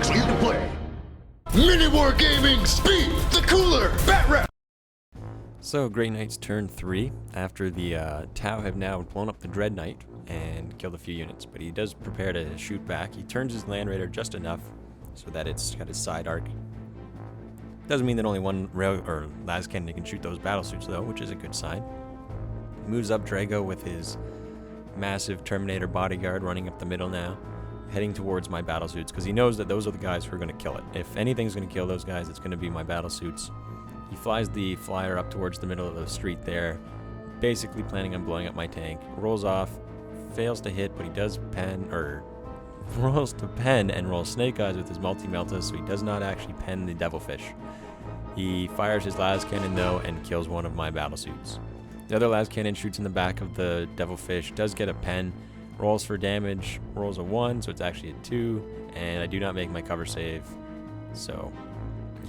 clear to play. MiniWarGaming, speed the cooler, bat rep. So, Grey Knight's turn 3, after the Tau have now blown up the Dread Knight and killed a few units, but he does prepare to shoot back. He turns his Landraider just enough so that it's got his side arc. Doesn't mean that only one rail or las cannon can shoot those battlesuits though, which is a good sign. Moves up Drago with his massive Terminator bodyguard running up the middle now, heading towards my battlesuits because he knows that those are the guys who are going to kill it. If anything's going to kill those guys, it's going to be my battlesuits. He flies the flyer up towards the middle of the street there, basically planning on blowing up my tank. Rolls off, fails to hit, but he does rolls to pen and rolls snake eyes with his multi-melta, so he does not actually pen the devilfish. He fires his las cannon though and kills one of my battlesuits. The other las cannon shoots in the back of the devilfish, does get a pen, rolls for damage, rolls a 1, so it's actually a 2, and I do not make my cover save, so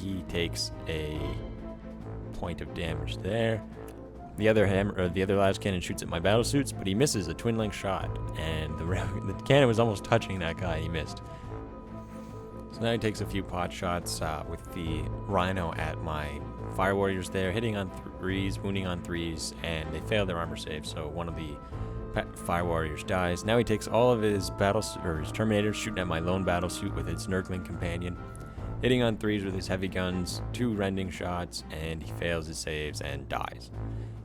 he takes a point of damage there. The other las cannon shoots at my battlesuits, but he misses a twin length shot, and the cannon was almost touching that guy. He missed. So now he takes a few pot shots with the Rhino at my Fire Warriors there, hitting on 3s, wounding on 3s, and they fail their armor save. So one of the Fire Warriors dies. Now he takes all of his his Terminators, shooting at my lone battlesuit with its Nurgling companion, hitting on 3s with his heavy guns, 2 rending shots, and he fails his saves and dies.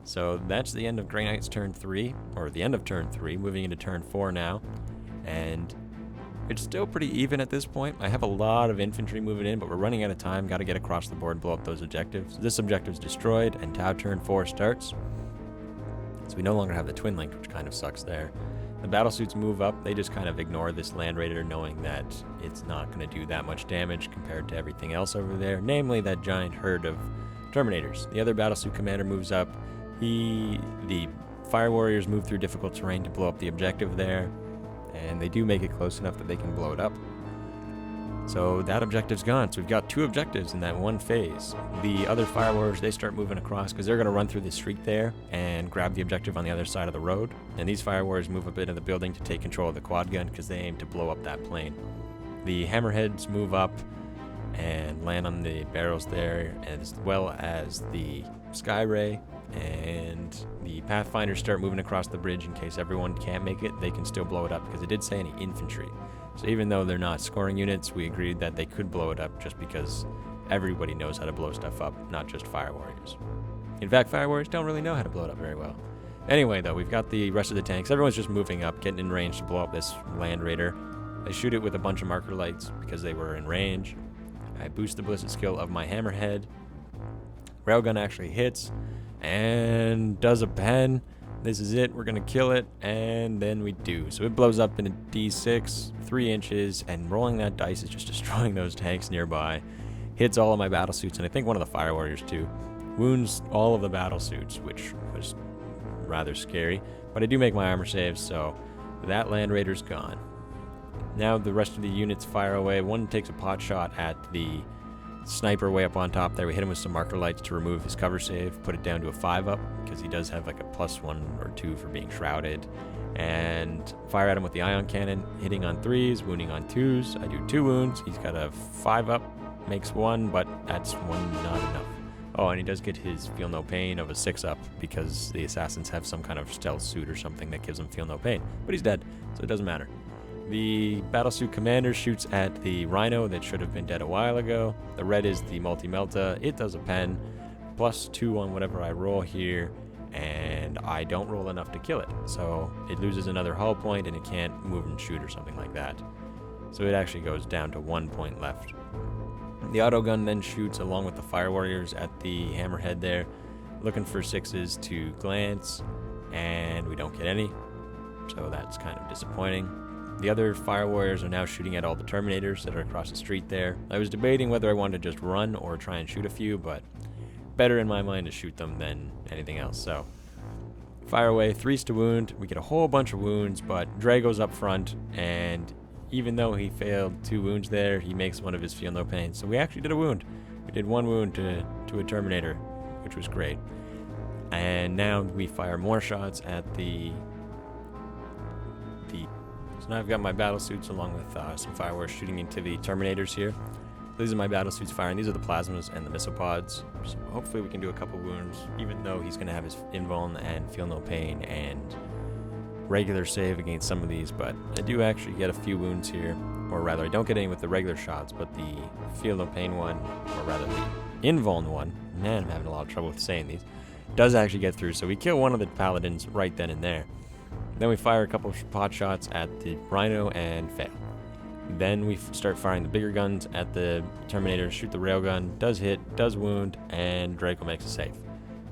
So that's the end of Grey Knight's turn 3, or the end of turn 3, moving into turn 4 now. And it's still pretty even at this point. I have a lot of infantry moving in, but we're running out of time. Got to get across the board and blow up those objectives. This objective's destroyed, and Tau turn 4 starts. So we no longer have the twin link, which kind of sucks there. The battlesuits move up. They just kind of ignore this Landraider, knowing that it's not going to do that much damage compared to everything else over there, namely that giant herd of Terminators. The other battlesuit commander moves up. The Fire Warriors move through difficult terrain to blow up the objective there, and they do make it close enough that they can blow it up. So that objective's gone. So we've got 2 objectives in that one phase. The other Fire Warriors, they start moving across because they're going to run through the street there and grab the objective on the other side of the road. And these Fire Warriors move up into the building to take control of the quad gun because they aim to blow up that plane. The Hammerheads move up and land on the barrels there, as well as the Sky Ray. And the Pathfinders start moving across the bridge in case everyone can't make it. They can still blow it up because it did say any infantry. So even though they're not scoring units, we agreed that they could blow it up just because everybody knows how to blow stuff up, not just Fire Warriors. In fact, Fire Warriors don't really know how to blow it up very well. Anyway, though, we've got the rest of the tanks. Everyone's just moving up, getting in range to blow up this Landraider. I shoot it with a bunch of marker lights because they were in range. I boost the ballistic skill of my Hammerhead. Railgun actually hits and does a pen. This is it. We're gonna kill it, and then we do. So it blows up in a D6, 3 inches, and rolling that dice is just destroying those tanks nearby. Hits all of my battlesuits, and I think one of the Fire Warriors too. Wounds all of the battlesuits, which was rather scary. But I do make my armor saves, so that Landraider's gone. Now the rest of the units fire away. One takes a pot shot at the sniper way up on top there. We hit him with some marker lights to remove his cover save, put it down to a 5 up because he does have like a +1 or 2 for being shrouded, and fire at him with the ion cannon, hitting on 3s, wounding on 2s. I do 2 wounds. He's got a 5 up, makes 1, but that's 1 not enough. Oh, and he does get his feel no pain of a 6 up because the assassins have some kind of stealth suit or something that gives him feel no pain, but he's dead, so it doesn't matter. The battlesuit commander shoots at the Rhino that should have been dead a while ago. The red is the multi-melta. It does a pen, +2 on whatever I roll here, and I don't roll enough to kill it. So it loses another hull point and it can't move and shoot or something like that. So it actually goes down to 1 point left. The autogun then shoots along with the Fire Warriors at the Hammerhead there, looking for 6s to glance, and we don't get any. So that's kind of disappointing. The other Fire Warriors are now shooting at all the Terminators that are across the street there. I was debating whether I wanted to just run or try and shoot a few, but better in my mind to shoot them than anything else. So fire away, 3s to wound. We get a whole bunch of wounds, but Drago's up front, and even though he failed 2 wounds there, he makes one of his feel no pain. So we actually did a wound. We did 1 wound to a Terminator, which was great. And now we fire more shots at the So now I've got my battle suits along with some fireworks shooting into the Terminators here. These are my battle suits firing. These are the plasmas and the missile pods. So hopefully we can do a couple wounds, even though he's going to have his invuln and feel no pain and regular save against some of these. But I do actually get a few wounds here, or rather I don't get any with the regular shots, but the feel no pain one, or rather the invuln one, man, I'm having a lot of trouble with saying these, does actually get through. So we kill one of the paladins right then and there. Then we fire a couple of pot shots at the rhino and fail. Then we start firing the bigger guns at the Terminator, shoot the railgun, does hit, does wound, and Draco makes a save.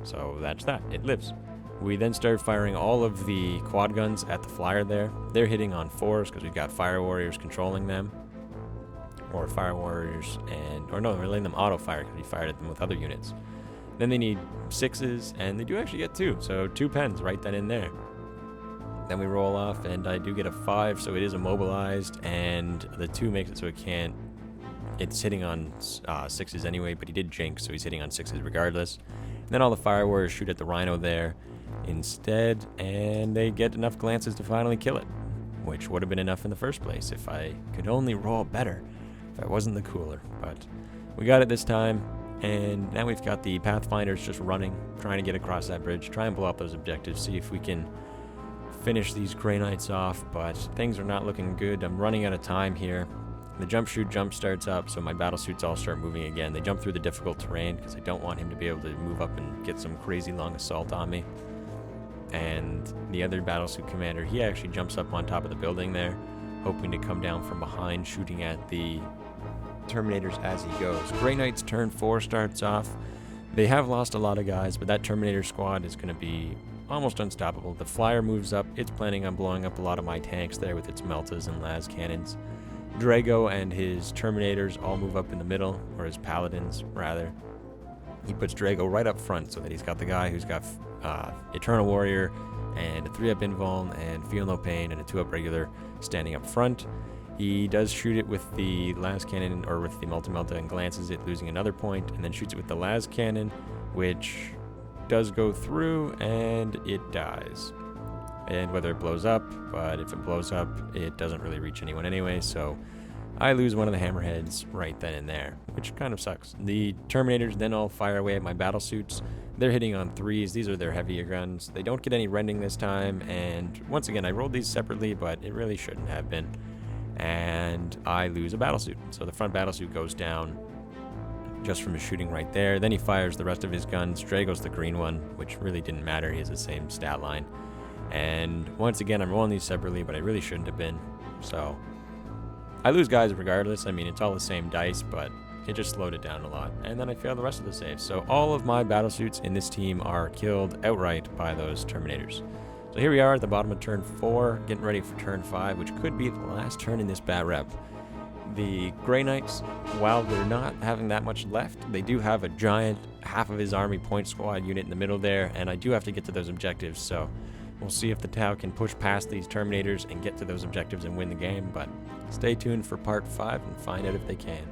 So that's that, it lives. We then start firing all of the quad guns at the flyer there. They're hitting on 4s because we've got fire warriors controlling them. Or fire warriors or no, we're letting them auto fire because we fired at them with other units. Then they need 6s, and they do actually get 2, so 2 pens right then and there. Then we roll off, and I do get a 5, so it is immobilized, and the 2 makes it so it can't. It's hitting on 6s anyway, but he did jinx, so he's hitting on 6s regardless. And then all the fire warriors shoot at the rhino there instead, and they get enough glances to finally kill it, which would have been enough in the first place if I could only roll better, if I wasn't the cooler. But we got it this time, and now we've got the Pathfinders just running, trying to get across that bridge, try and blow up those objectives, see if we can finish these Grey Knights off, but things are not looking good. I'm running out of time here. The jump starts up, so my battle suits all start moving again. They jump through the difficult terrain because I don't want him to be able to move up and get some crazy long assault on me. And the other battle suit commander, he actually jumps up on top of the building there, hoping to come down from behind, shooting at the Terminators as he goes. Grey Knights turn 4 starts off. They have lost a lot of guys, but that Terminator squad is going to be almost unstoppable. The flyer moves up. It's planning on blowing up a lot of my tanks there with its meltas and las cannons. Drago and his Terminators all move up in the middle, or his Paladins, rather. He puts Drago right up front so that he's got the guy who's got Eternal Warrior and a 3-up invuln and Feel No Pain and a 2-up regular standing up front. He does shoot it with the las cannon, or with the multi-melta, and glances it, losing another point, and then shoots it with the las cannon, which does go through, and it dies. And whether it blows up, but if it blows up, it doesn't really reach anyone anyway, so I lose one of the hammerheads right then and there, which kind of sucks. The Terminators then all fire away at my battle suits. They're hitting on 3s. These are their heavier guns. They don't get any rending this time, and once again, I rolled these separately, but it really shouldn't have been. And I lose a battle suit. So the front battle suit goes down just from his shooting right there. Then he fires the rest of his guns. Drago's the green one, which really didn't matter. He has the same stat line. And once again, I'm rolling these separately, but I really shouldn't have been. So I lose guys regardless. I mean, it's all the same dice, but it just slowed it down a lot. And then I fail the rest of the saves. So all of my battle suits in this team are killed outright by those Terminators. So here we are at the bottom of turn 4, getting ready for turn 5, which could be the last turn in this bat rep. The Grey Knights, while they're not having that much left, they do have a giant half of his army point squad unit in the middle there, and I do have to get to those objectives, so we'll see if the Tau can push past these Terminators and get to those objectives and win the game, but stay tuned for part 5 and find out if they can.